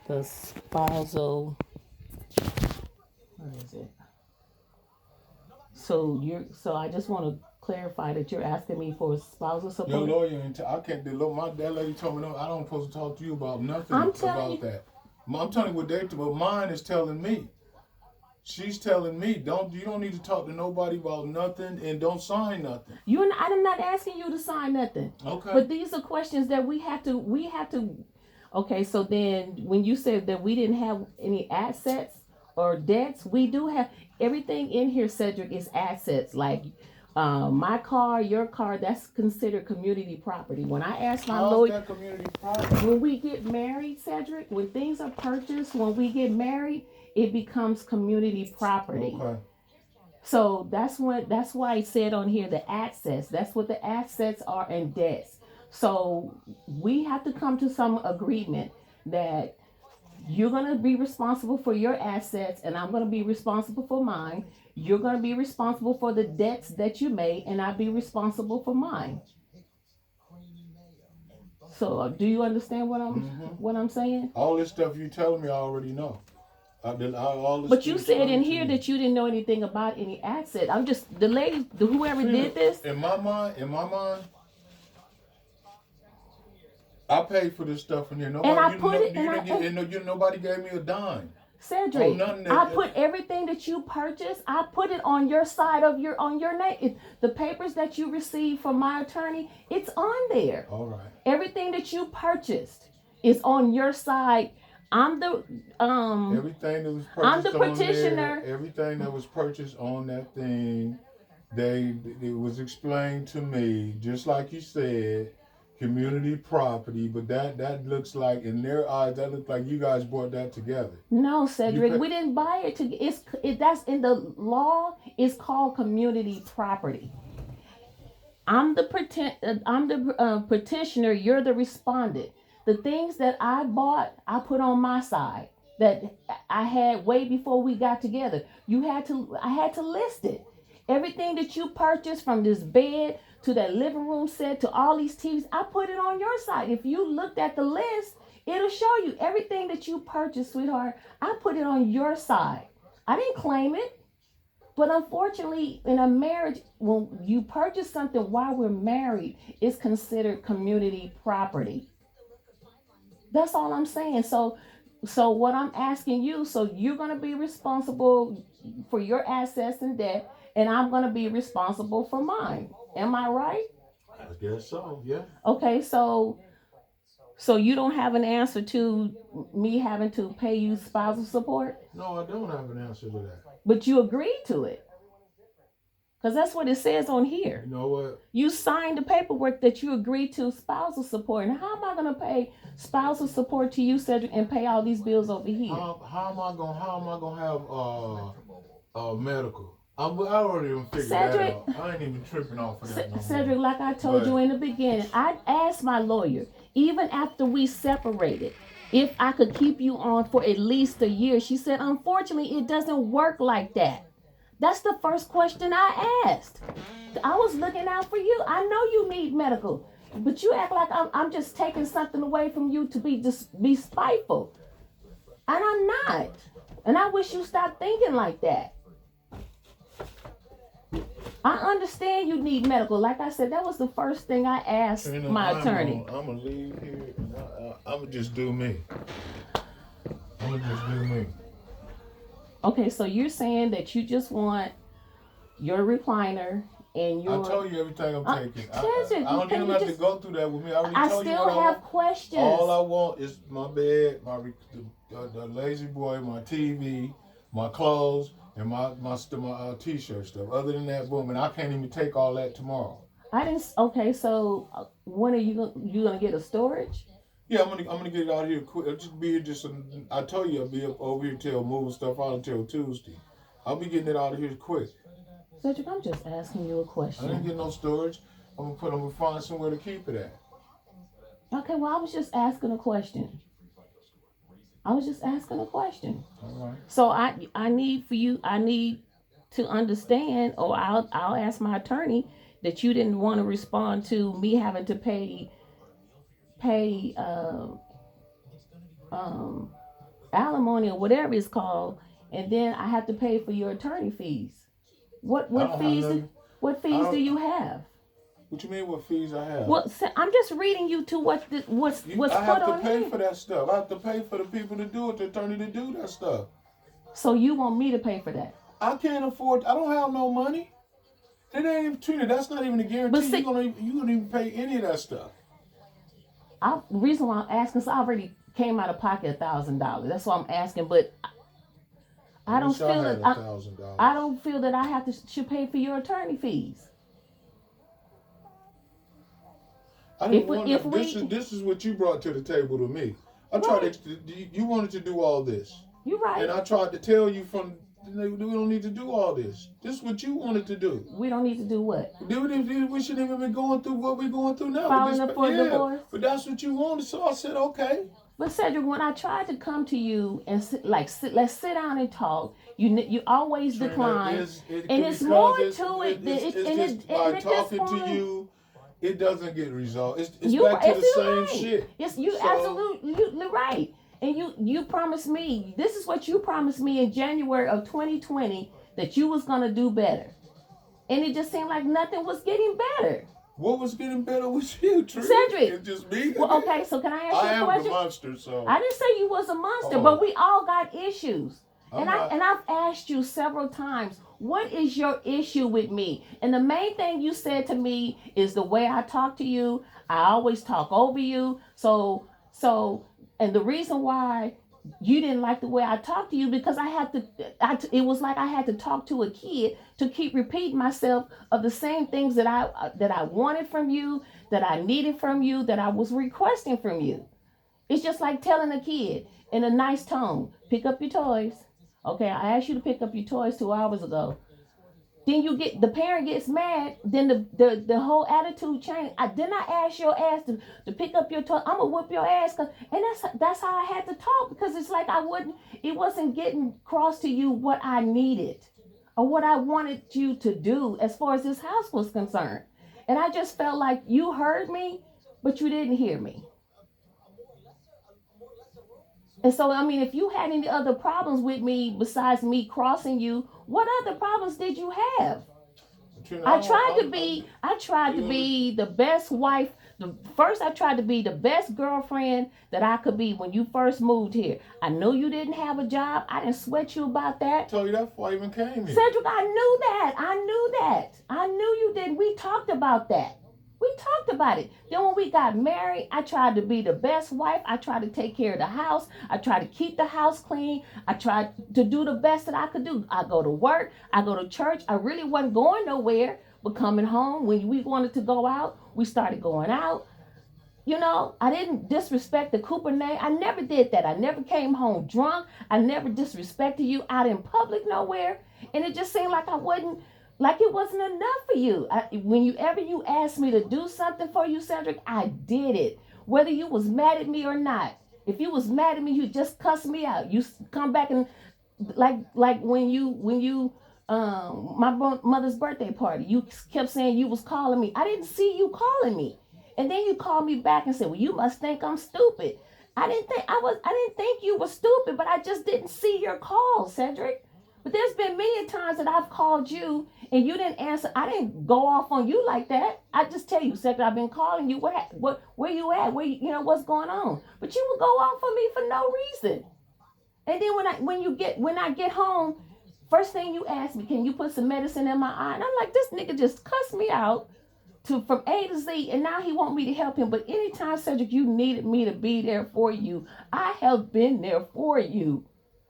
the spousal. What is it? So I just want to clarify that you're asking me for spousal support. Your lawyer, I can't. That lady told me no. I don't supposed to talk to you about nothing about that. I'm telling you what mine is telling me. She's telling me, you don't need to talk to nobody about nothing and don't sign nothing. I'm not asking you to sign nothing. Okay. But these are questions that we have to. Okay, so then when you said that we didn't have any assets or debts, we do have everything in here, Cedric, is assets. Like my car, your car, that's considered community property. When I asked my lawyer, that community property? When we get married, Cedric, when things are purchased, when we get married, it becomes community property. Okay. So that's why I said on here the assets. That's what the assets are and debts. So we have to come to some agreement that you're going to be responsible for your assets and I'm going to be responsible for mine. You're going to be responsible for the debts that you made and I'll be responsible for mine. So do you understand what I'm saying? All this stuff you telling me I already know. But you said in here that you didn't know anything about any asset. I'm just the lady, whoever did this. In my mind, I paid for this stuff in here. Nobody gave me a dime. Cedric, I put everything that you purchased. I put it on your side of on your name. The papers that you received from my attorney, it's on there. All right. Everything that you purchased is on your side. I'm the everything that was purchased I'm the petitioner. Everything that was purchased on that thing, it was explained to me, just like you said, community property. But that looks like, in their eyes, that looks like you guys bought that together. No, Cedric, we didn't buy it. That's in the law. It's called community property. I'm the petitioner. You're the respondent. The things that I bought, I put on my side that I had way before we got together. I had to list it. Everything that you purchased, from this bed to that living room set to all these TVs, I put it on your side. If you looked at the list, it'll show you everything that you purchased, sweetheart. I put it on your side. I didn't claim it. But unfortunately, in a marriage, when you purchase something while we're married, it's considered community property. That's all I'm saying. So what I'm asking you, so you're going to be responsible for your assets and debt, and I'm going to be responsible for mine. Am I right? I guess so, yeah. Okay, so you don't have an answer to me having to pay you spousal support? No, I don't have an answer to that. But you agreed to it. Because that's what it says on here. You know what? You signed the paperwork that you agreed to spousal support. And how am I going to pay spousal support to you, Cedric, and pay all these bills over here? How am I gonna have medical? I already even figured that out. I ain't even tripping off of that. Cedric, like I told you in the beginning, I asked my lawyer, even after we separated, if I could keep you on for at least a year. She said, unfortunately, it doesn't work like that. That's the first question I asked. I was looking out for you. I know you need medical, but you act like I'm just taking something away from you to be spiteful. And I'm not. And I wish you stopped thinking like that. I understand you need medical. Like I said, that was the first thing I asked my attorney. I'm going to leave here and I'm going to just do me. I'm going to just do me. Okay, so you're saying that you just want your recliner and your... I told you everything I'm taking. I don't even have to go through that with me. I still have questions. All I want is my bed, the lazy boy, my TV, my clothes, and my t-shirt stuff. Other than that, boom, and I can't even take all that tomorrow. Okay, so when are you gonna get a storage? Yeah, I'm gonna get it out of here quick. I'll just be here I told you I'll be up over here till moving stuff out until Tuesday. I'll be getting it out of here quick. Cedric, I'm just asking you a question. I didn't get no storage. I'm gonna find somewhere to keep it at. Okay, well, I was just asking a question. All right. So I need to understand, or I'll ask my attorney that you didn't want to respond to me having to pay alimony or whatever it's called, and then I have to pay for your attorney fees. What I don't fees? have nothing. What fees do you have? What you mean? What fees I have? Well, I'm just reading you to what's I put have to on pay here. for that stuff. I have to pay for the people to do it, the attorney to do that stuff. So you want me to pay for that? I can't afford. I don't have no money. That ain't even Trina. That's not even a guarantee. You're gonna even pay any of that stuff. The reason why I'm asking is I already came out of pocket $1,000. That's why I'm asking, but I don't feel that I don't feel that I should pay for your attorney fees. This is what you brought to the table to me. I tried to. You wanted to do all this. You're right. And I tried to tell you we don't need to do all this. This is what you wanted to do. We don't need to do what? We shouldn't even be going through what we're going through now. Filing up for divorce? But that's what you wanted, so I said, okay. But Cedric, when I tried to come to you and let's sit down and talk, you always decline. And it's more to it. By talking to you, it doesn't get resolved. It's back to the same shit. Absolutely right. And you promised me, this is what you promised me in January of 2020, that you was going to do better. And it just seemed like nothing was getting better. What was getting better with you, Trina? Cedric. It's just me. Well, okay, so can I ask you a question? I am the monster, so. I didn't say you was a monster, but we all got issues. And I've asked you several times, what is your issue with me? And the main thing you said to me is the way I talk to you. I always talk over you. So and the reason why you didn't like the way I talked to you, because it was like I had to talk to a kid to keep repeating myself of the same things that I wanted from you, that I needed from you, that I was requesting from you. It's just like telling a kid in a nice tone, pick up your toys. Okay, I asked you to pick up your toys 2 hours ago. Then the parent gets mad, then the whole attitude change. Then I asked your ass to pick up your toy. I'm gonna whoop your ass, and that's how I had to talk, because it's like it wasn't getting across to you what I needed or what I wanted you to do as far as this house was concerned. And I just felt like you heard me, but you didn't hear me. And so, I mean, if you had any other problems with me besides me crossing you, what other problems did you have? I tried to be the best wife. First, I tried to be the best girlfriend that I could be when you first moved here. I know you didn't have a job. I didn't sweat you about that. I told you that before I even came here. Cedric, I knew that. I knew you did. We talked about that. We talked about it. Then when we got married, I tried to be the best wife. I tried to take care of the house. I tried to keep the house clean. I tried to do the best that I could do. I go to work. I go to church. I really wasn't going nowhere, but coming home, when we wanted to go out, we started going out. You know, I didn't disrespect the Cooper name. I never did that. I never came home drunk. I never disrespected you out in public nowhere. And it just seemed like it wasn't enough for you. Whenever you asked me to do something for you, Cedric, I did it. Whether you was mad at me or not. If you was mad at me, you just cussed me out. You come back and like when you my mother's birthday party, you kept saying you was calling me. I didn't see you calling me. And then you called me back and said, well, you must think I'm stupid. I didn't think you were stupid, but I just didn't see your call, Cedric. But there's been many times that I've called you and you didn't answer. I didn't go off on you like that. I just tell you, Cedric, I've been calling you. Where you at? What's going on? But you would go off on me for no reason. And then when I get home, first thing you ask me, can you put some medicine in my eye? And I'm like, this nigga just cussed me out from A to Z, and now he want me to help him. But anytime, Cedric, you needed me to be there for you, I have been there for you.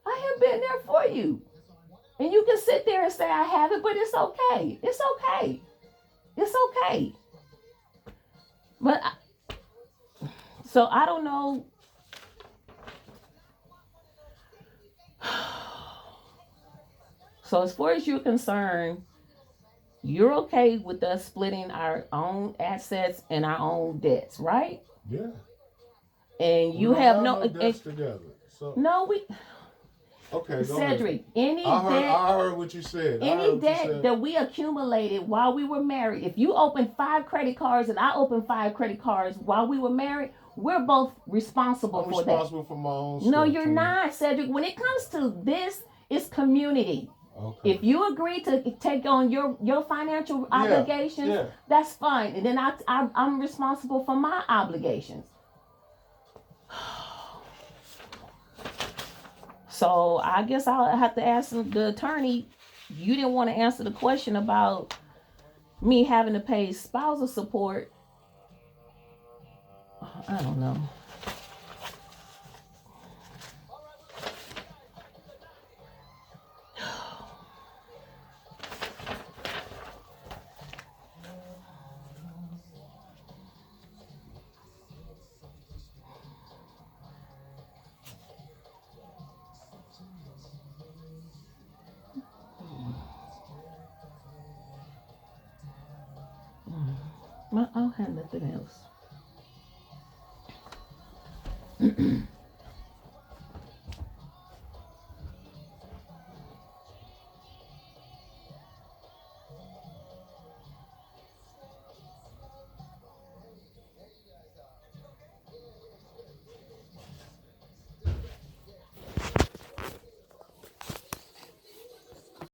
I have been there for you. And you can sit there and say I haven't, but it's okay. It's okay. It's okay. But so I don't know. So as far as you're concerned, you're okay with us splitting our own assets and our own debts, right? Yeah. And you have no debts together. So. No, we. Okay, Cedric, I heard what you said. Any debt that we accumulated while we were married, if you opened 5 credit cards and I opened 5 credit cards while we were married, We're both responsible I'm for responsible for my own that. No, stuff, you're Tony. not, Cedric. When it comes to this, it's community. Okay. If you agree to take on your financial obligations, that's fine. And then I'm responsible for my obligations. So I guess I'll have to ask the attorney. You didn't want to answer the question about me having to pay spousal support. I don't know. I don't have nothing else.